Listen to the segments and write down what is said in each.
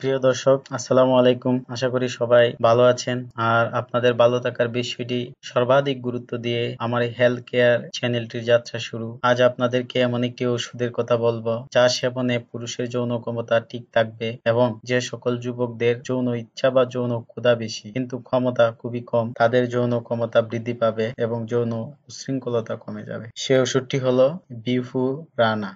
প্রিয় দর্শক, আসসালামু আলাইকুম। আশা করি সবাই ভালো আছেন। আর আপনাদের ভালো থাকার বিষয়টি সর্বাধিক গুরুত্ব দিয়ে আমার এই হেলথ কেয়ার চ্যানেলটির যাত্রা শুরু। আজ আপনাদেরকে এমন একটি ওষুধের কথা বলবো যা সেবনে পুরুষের যৌন ক্ষমতা ঠিক থাকবে এবং যে সকল যুবকদের যৌন ইচ্ছা বা যৌন ক্ষুধা বেশি কিন্তু ক্ষমতা খুবই কম, তাদের যৌন ক্ষমতা বৃদ্ধি পাবে এবং যৌন উচ্ছৃঙ্খলতা কমে যাবে। সে ওষুধটি হলো বিফুরানা।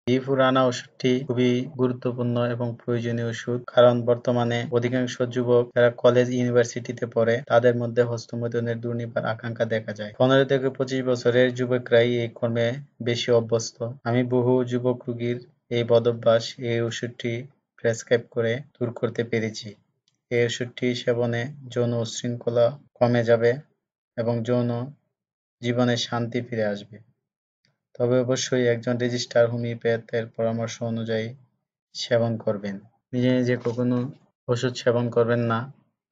বিফুরানা ওষুধটি খুবই গুরুত্বপূর্ণ এবং প্রয়োজনীয় ওষুধ, কারণ বর্তমানে অধিকাংশ যুবক যারা কলেজ ইউনিভার্সিটিতে পড়ে তাদের মধ্যে হস্তমৈথুনের দুর্নিবার আকাঙ্ক্ষা দেখা যায়। 15 থেকে 25 বছরের যুবকরাই এই কর্মে বেশি অভ্যস্ত। আমি বহু যুবক রোগীর এই বদভ্যাস এই ওষুধটি প্রেসক্রাইব করে দূর করতে পেরেছি। এই ওষুধটি সেবনে যৌন উচ্ছৃঙ্খলা কমে যাবে এবং যৌন জীবনে শান্তি ফিরে আসবে। তবে অবশ্যই একজন রেজিস্টার হোমিওপ্যাথের পরামর্শ অনুযায়ী সেবন করবেন। নিজে নিজে কখনো ওষুধ সেবন করবেন না,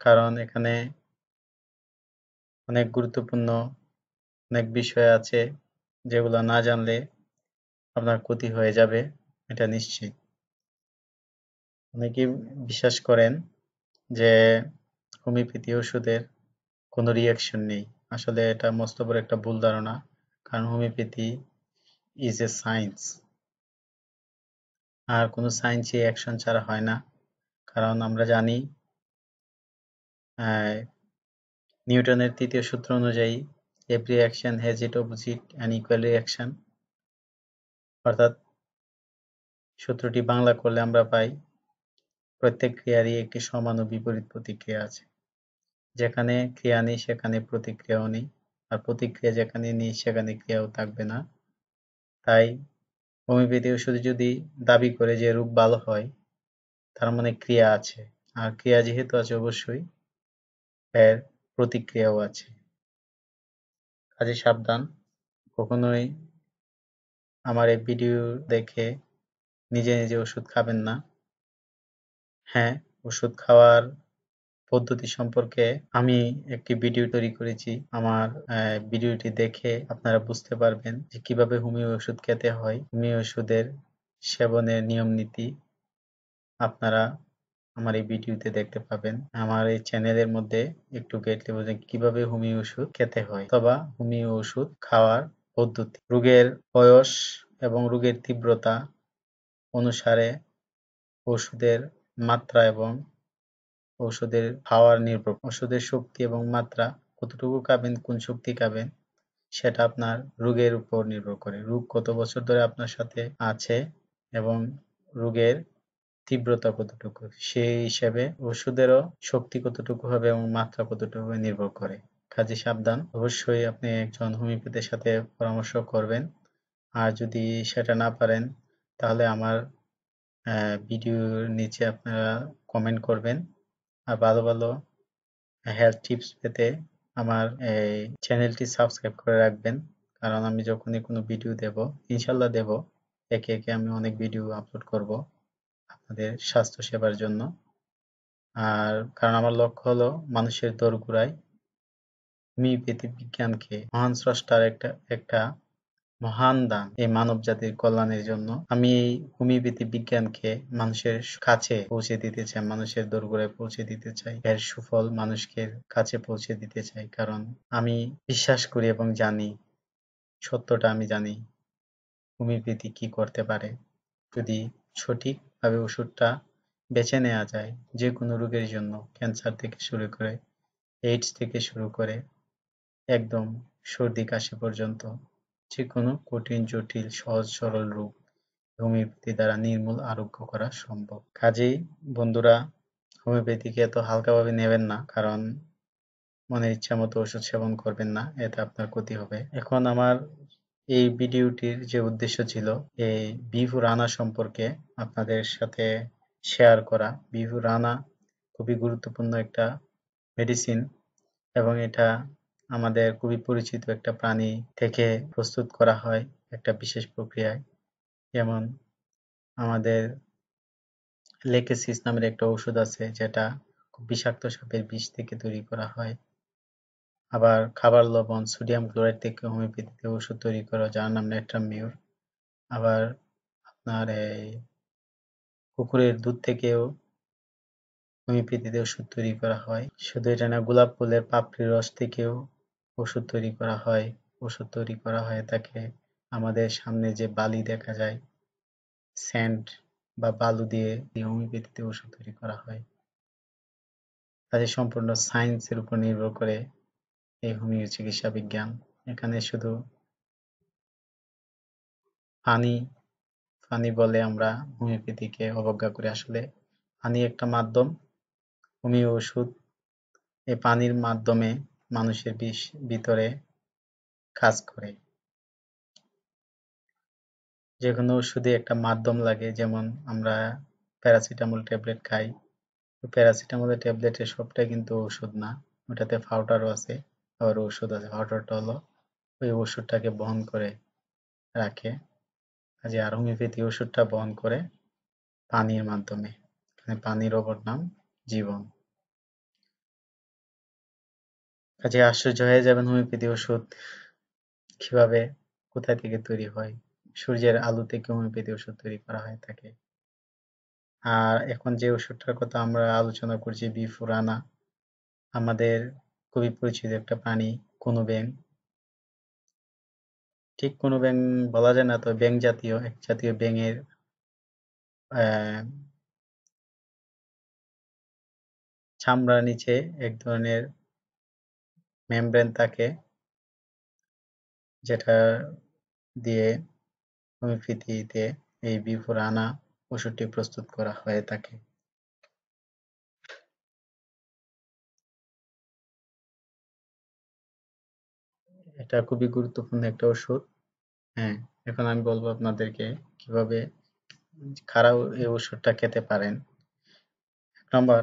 কারণ এখানে অনেক গুরুত্বপূর্ণ অনেক বিষয় আছে যেগুলো না জানলে আপনার ক্ষতি হয়ে যাবে, এটা নিশ্চিত। অনেকেই বিশ্বাস করেন যে হোমিওপ্যাথি ওষুধের কোনো রিয়াকশন নেই। আসলে এটা মস্ত বড় একটা ভুল ধারণা, কারণ হোমিওপ্যাথি ইজ এ সায়েন্স। আর কোনো সায়েন্সই অ্যাকশন ছাড়া হয় না, কারণ আমরা জানি নিউটনের তৃতীয় সূত্র অনুযায়ী every action has it opposite and equal reaction. অর্থাৎ সূত্রটি বাংলা করলে আমরা পাই প্রত্যেক ক্রিয়ারই একটি সমান ও বিপরীত প্রতিক্রিয়া আছে। যেখানে ক্রিয়া নেই সেখানে প্রতিক্রিয়াও নেই, আর প্রতিক্রিয়া যেখানে নেই সেখানে ক্রিয়াও থাকবে না। তাই হোমিওপ্যাথি ওষুধে যদি দাবি করে যে রোগ ভালো হয়, তার মানে ক্রিয়া আছে, আর ক্রিয়া যেহেতু আছে অবশ্যই এর প্রতিক্রিয়াও আছে। কাজে সাবধান, কখনোই আমার এই ভিডিও দেখে নিজে নিজে ওষুধ খাবেন না। হ্যাঁ, ওষুধ খাওয়ার পদ্ধতি সম্পর্কে আমি একটি ভিডিও তৈরি করেছি। আমার ভিডিওটি দেখে আপনারা বুঝতে পারবেন যে কিভাবে হোমিও ওষুধ খেতে হয়। হোমিও ওষুধের সেবনের নিয়ম নীতি আপনারা আমার এই ভিডিওতে দেখতে পাবেন। আমার এই চ্যানেলের মধ্যে একটু গেটলে বোঝেন কিভাবে হোমিও ওষুধ খেতে হয় অথবা হোমিও ওষুধ খাওয়ার পদ্ধতি। রোগের বয়স এবং রোগের তীব্রতা অনুসারে ওষুধের মাত্রা এবং ওষুধের পাওয়ার নির্ভর। ওষুধের শক্তি এবং মাত্রা কতটুকু খাবেন, কোন শক্তি খাবেন, সেটা আপনার রোগের উপর নির্ভর করে। রোগ কত বছর ধরে আপনার সাথে আছে এবং রোগের তীব্রতা কতটুকু, সেই হিসেবে ওষুধেরও শক্তি কতটুকু হবে এবং মাত্রা কতটুকু হবে নির্ভর করে। কাজে সাবধান, অবশ্যই আপনি একজন হোমিওপ্যাথের সাথে পরামর্শ করবেন। আর যদি সেটা না পারেন তাহলে আমার ভিডিওর নিচে আপনারা কমেন্ট করবেন। আর ভালো ভালো হেলথ টিপস পেতে আমার এই চ্যানেলটি সাবস্ক্রাইব করে রাখবেন, কারণ আমি যখনই কোনো ভিডিও দেব, ইনশাল্লাহ দেব, একে একে আমি অনেক ভিডিও আপলোড করব আপনাদের স্বাস্থ্য সেবার জন্য। আর কারণ আমার লক্ষ্য হলো মানুষের দোরগোড়ায় হোমিওপ্যাথি বিজ্ঞানকে মহান স্রষ্টার একটা একটা মহান দান এই মানব জাতির কল্যাণের জন্য আমি এই হোমিওপ্যাথি বিজ্ঞানকে মানুষের কাছে পৌঁছে দিতে চাই, মানুষের দোরগোড়ায় পৌঁছে দিতে চাই, এর সুফল মানুষকে কাছে পৌঁছে দিতে চাই। কারণ আমি বিশ্বাস করি এবং জানি, সত্যটা আমি জানি, হোমিওপ্যাথি কি করতে পারে যদি সঠিকভাবে ওষুধটা বেছে নেওয়া যায়। যে কোনো রোগের জন্য, ক্যান্সার থেকে শুরু করে এইডস থেকে শুরু করে একদম সর্দি কাশি পর্যন্ত যে কোনো কঠিন জটিল সহজ সরল রোগ হোমিওপ্যাথি দ্বারা নির্মূল আরোগ্য করা সম্ভব। কাজেই বন্ধুরা, হোমিওপ্যাথিকে এত হালকাভাবে নেবেন না, কারণ মনের ইচ্ছা মতো ওষুধ সেবন করবেন না, এতে আপনার ক্ষতি হবে। এখন আমার এই ভিডিওটির যে উদ্দেশ্য ছিল এই বিফুরানা সম্পর্কে আপনাদের সাথে শেয়ার করা। বিফুরানা খুবই গুরুত্বপূর্ণ একটা মেডিসিন এবং এটা আমাদের খুবই পরিচিত একটা প্রাণী থেকে প্রস্তুত করা হয় একটা বিশেষ প্রক্রিয়ায়। যেমন আমাদের লেকেসিস নামের একটা ওষুধ আছে যেটা খুব বিষাক্ত সাপের বিষ থেকে তৈরি করা হয়। আবার খাবার লবণ সোডিয়াম ক্লোরাইড থেকে হোমিওপ্যাথিতে ওষুধ তৈরি করা, যার নাম নেট্রামিউর। আবার আপনার এই কুকুরের দুধ থেকেও হোমিওপ্যাথিতে ওষুধ তৈরি করা হয়। শুধু এটা না, গোলাপ ফুলের পাপড়ির রস থেকেও ওষুধ তৈরি করা হয়। ওষুধ তৈরি করা হয়ে থাকে আমাদের সামনে যে বালি দেখা যায়, স্যান্ড বা বালু দিয়ে হোমিওপ্যাথিতে ওষুধ তৈরি করা হয়। কাজে সম্পূর্ণ সায়েন্সের উপর নির্ভর করে এই হোমিও চিকিৎসা বিজ্ঞান। এখানে শুধু ফানি বলে আমরা হোমিওপ্যাথিকে অবজ্ঞা করি। আসলে পানি একটা মাধ্যম, হোমিও ওষুধ এই পানির মাধ্যমে মানুষের ভিতরে কাজ করে। যে কোনো ওষুধে একটা মাধ্যম লাগে, যেমন আমরা প্যারাসিটামল ট্যাবলেট খাই, তো প্যারাসিটামলের ট্যাবলেটের সবটাই কিন্তু ওষুধ না, ওটাতে পাউডারও আছে, আবার ওষুধ আছে। পাউডারটা হলো ওই ওষুধটাকে বহন করে রাখে। কাজে আর হোমিওপ্যাথি ওষুধটা বহন করে পানির মাধ্যমে। পানির অপর নাম জীবন। কাজে আশ্চর্য হয়ে যাবেন হোমিওপ্যাথি ওষুধ কিভাবে, কোথায় থেকে তৈরি হয়। সূর্যের আলো থেকে হোমিওপ্যাথি ওষুধ তৈরি করা হয়ে থাকে। আর এখন যে ওষুধটার কথা আমরা আলোচনা করছি, বিফুরানা, আমাদের খুবই পরিচিত একটা প্রাণী, কোনো ব্যাঙ। ঠিক কোনো ব্যাঙ বলা যায় না, তো ব্যাঙ জাতীয় এক জাতীয় ব্যাঙের চামড়ার নিচে এক ধরনের মেমব্রেন থাকে, যেটা দিয়ে হোমিওপ্যাথিতে এই বিফুরানা ওষুধটি প্রস্তুত করা হয়ে থাকে। এটা খুবই গুরুত্বপূর্ণ একটা ওষুধ। হ্যাঁ, এখন আমি বলবো আপনাদেরকে কিভাবে কারা এই ওষুধটা খেতে পারেন। ১ নম্বর,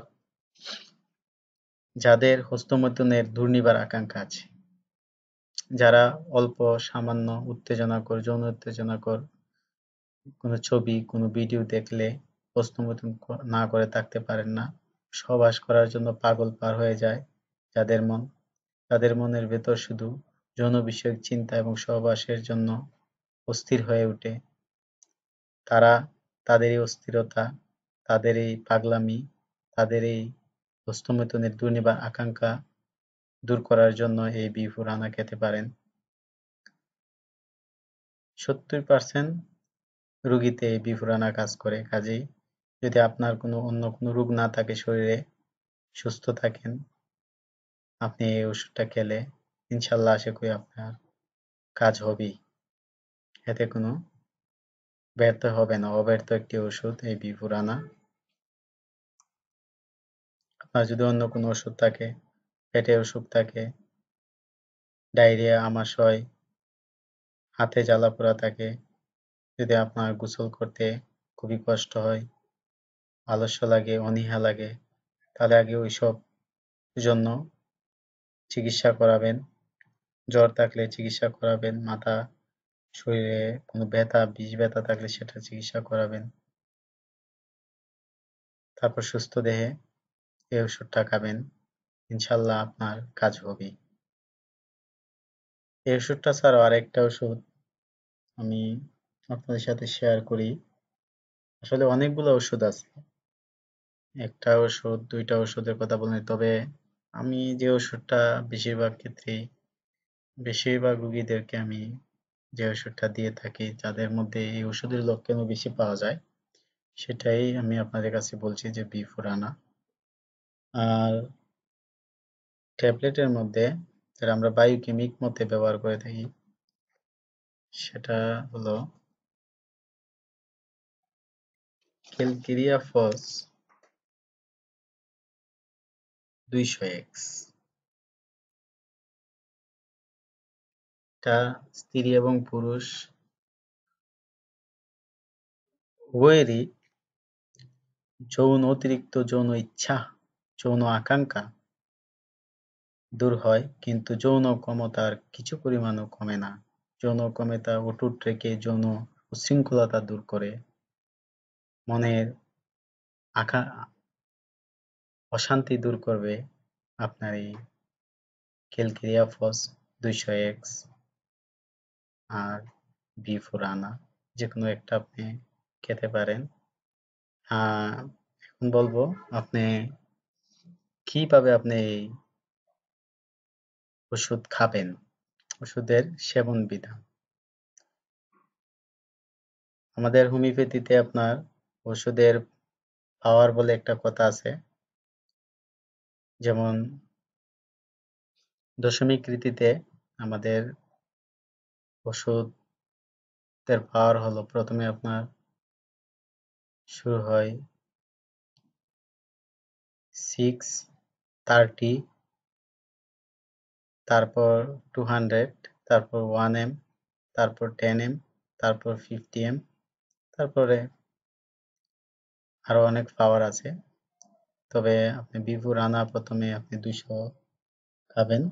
যাদের হস্তমৈথুনের দুর্নিবার আকাঙ্ক্ষা আছে, যারা অল্প সামান্য উত্তেজনাকর, যৌন উত্তেজনাকর কোনো ছবি, কোনো ভিডিও দেখলে হস্তমৈথুন না করে থাকতে পারেন না, সহবাস করার জন্য পাগল পার হয়ে যায় যাদের মন, তাদের মনের ভেতর শুধু যৌন বিষয়ক চিন্তা এবং সহবাসের জন্য অস্থির হয়ে ওঠে, তারা তাদের এই অস্থিরতা, তাদের এই পাগলামি, তাদের এই হস্তমৈথুনের দুর্নিবার আকাঙ্ক্ষা দূর করার জন্য এই বিফুরানা খেতে পারেন। 70% রোগীতে এই বিফুরানা কাজ করে। কাজেই যদি আপনার অন্য কোনো রোগ না থাকে শরীরে, সুস্থ থাকেন, আপনি এই ওষুধটা খেলে ইনশাল্লাহ আশা করি আপনার কাজ হবেই। এতে কোনো ব্যর্থ হবে না। অব্যর্থ একটি ওষুধ এই বিফুরানা। আপনার যদি অন্য কোনো ওষুধ থাকে, পেটে অসুখ থাকে, ডায়রিয়া, আমাশয়, হাতে জ্বালা-পোড়া থাকে, যদি আপনার গোসল করতে খুবই কষ্ট হয়, আলস্য লাগে, অনীহা লাগে, তাহলে আগে ওইসব জন্য চিকিৎসা করাবেন। জ্বর থাকলে চিকিৎসা করাবেন, মাথা, শরীরে কোনো ব্যথা, বিষ ব্যথা থাকলে সেটা চিকিৎসা করাবেন। তারপর সুস্থ দেহে এই ওষুধটা খাবেন, ইনশাল্লাহ আপনার কাজ হবেই। এই ওষুধটা ছাড়াও আরেকটা ওষুধ আমি আপনাদের সাথে শেয়ার করি। আসলে অনেকগুলো ওষুধ আছে, একটা ওষুধ, দুইটা ওষুধের কথা বলিনি, তবে আমি যে ওষুধটা বেশিরভাগ রোগীদেরকে আমি যে ওষুধটা দিয়ে থাকি, যাদের মধ্যে এই ওষুধের লক্ষণও বেশি পাওয়া যায়, সেটাই আমি আপনাদের কাছে বলছি, যে বিফুরানা। আর ট্যাবলেটের মধ্যে যেটা আমরা বায়োকেমিক মতে ব্যবহার করে থাকি, সেটা হলো ক্যালকেরিয়া ফস 200x। এটা স্ত্রী এবং পুরুষ উভয়েরই অতিরিক্ত যৌন ইচ্ছা, যৌন আকাঙ্ক্ষা দূর হয়, কিন্তু যৌন ক্ষমতার কিছু পরিমাণও কমে না। যৌন ক্ষমতা অটুট রেখে যৌন উচ্ছৃঙ্খলতা দূর করে, মনের অশান্তি দূর করবে আপনার এই ক্যালকেরিয়া ফস 200x আর বিফুরানা। যে কোনো একটা আপনি খেতে পারেন। এখন বলবো আপনি কিভাবে আপনি এই ওষুধ খাবেন, ওষুধের সেবন বিধান। আমাদের হোমিওপ্যাথিতে আপনার ওষুধের পাওয়ার বলে একটা কথা আছে। যেমন দশমিক রীতিতে আমাদের ওষুধের পাওয়ার হলো প্রথমে আপনার শুরু হয় 630, তারপর 200, তারপর 1M, তারপর 10M, তারপর 50M, তারপরে আরো অনেক পাওয়ার আছে। তবে আপনি বিভু রানা প্রথমে আপনি 200 খাবেন,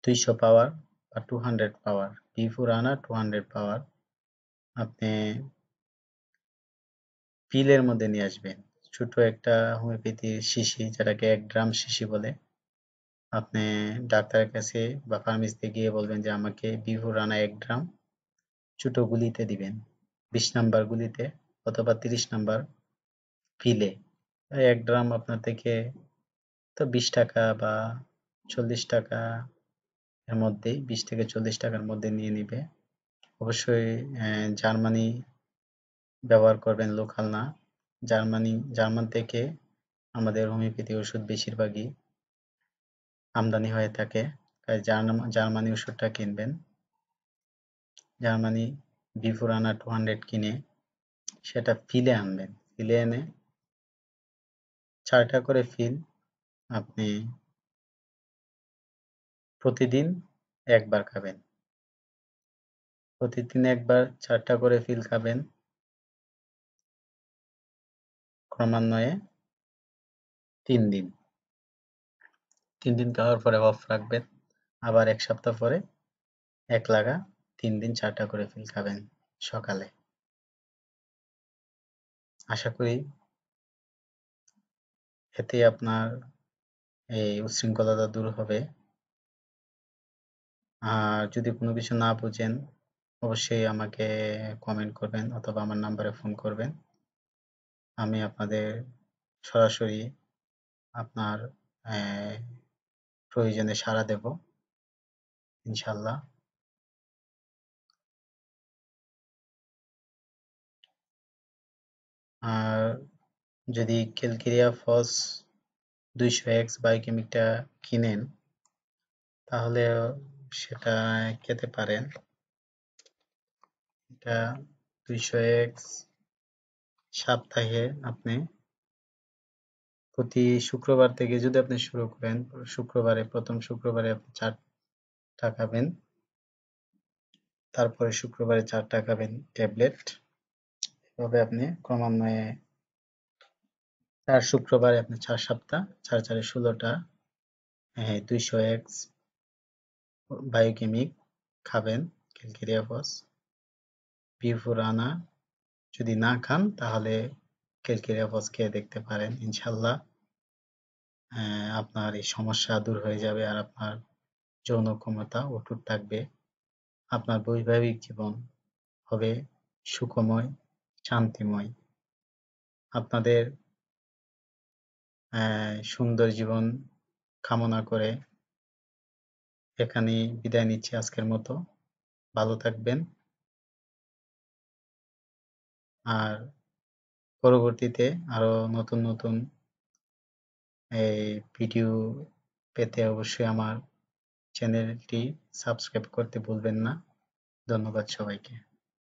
200 পাওয়ার বা 200 পাওয়ার। বিভু রানা 200 পাওয়ার আপনি পিলের মধ্যে নিয়ে আসবেন। ছোট একটা হোমিওপ্যাথির শিশি, যেটাকে 1 গ্রাম শিশি বলে। আপনি ডাক্তারের কাছে বা ফার্মেসিতে গিয়ে বলবেন যে আমাকে বিভু রানা 1 গ্রাম ছোট গুলিতে দিবেন, 20 নাম্বার গুলিতে অথবা 30 নাম্বার পিলে। 1 গ্রাম আপনার থেকে তো 20 টাকা বা 40 টাকা এর মধ্যেই, 20 থেকে 40 টাকার মধ্যে নিয়ে নিবে। অবশ্যই জার্মানি ব্যবহার করবেন, লোকাল না। জার্মান থেকে আমাদের হোমিওপ্যাথি ওষুধ বেশিরভাগই আমদানি হয়ে থাকে, তাই জার্মানি ওষুধটা কিনবেন। জার্মানি বিভু রানা 200 কিনে সেটা ফিলে আনবেন। ফিলে এনে 4টা করে ফিল আপনি প্রতিদিন একবার খাবেন। প্রতিদিন একবার 4টা করে ফিল খাবেন। ক্রমান্বয়ে 3 দিন। 3 দিন খাওয়ার পরে অফ রাখবেন। আবার 1 সপ্তাহ পরে এক লাগা 3 দিন 4টা করে ফিল খাবেন সকালে। আশা করি এতে আপনার এই উচ্ছৃঙ্খলতা দূর হবে। আর যদি কোনো কিছু না বুঝেন অবশ্যই আমাকে কমেন্ট করবেন অথবা আমার নাম্বারে ফোন করবেন। আমি আপনাদের সরাসরি আপনার প্রয়োজনে সাড়া দেব ইনশাল্লাহ। আর যদি ক্যালকেরিয়া ফস 200x বায়োকেমিকটা কিনেন তাহলে সেটা খেতে পারেন। এটা 200x সপ্তাহে আপনি প্রতি শুক্রবার থেকে যদি আপনি শুরু করেন, প্রথম শুক্রবারে আপনি 4টা খাবেন, তারপরে শুক্রবারে 4টা খাবেন ট্যাবলেট। এভাবে আপনি ক্রমান্বয়ে 4 শুক্রবারে আপনি 4 সপ্তাহ, 4 4 16টা 200x বায়োকেমিক খাবেন ক্যালকেরিয়া ফস। বিভু রানা যদি না খান তাহলে ক্যালকেরিয়া ফস খেয়ে দেখতে পারেন। ইনশাল্লাহ আপনার এই সমস্যা দূর হয়ে যাবে আর আপনার যৌন ক্ষমতা অটুট থাকবে। আপনার বৈবাহিক জীবন হবে সুখময়, শান্তিময়। আপনাদের সুন্দর জীবন কামনা করে এখানেই বিদায় নিচ্ছি আজকের মতো। ভালো থাকবেন। আর পরবর্তীতে আরো নতুন নতুন এই ভিডিও পেতে অবশ্যই আমার চ্যানেলটি সাবস্ক্রাইব করতে ভুলবেন না। ধন্যবাদ সবাইকে।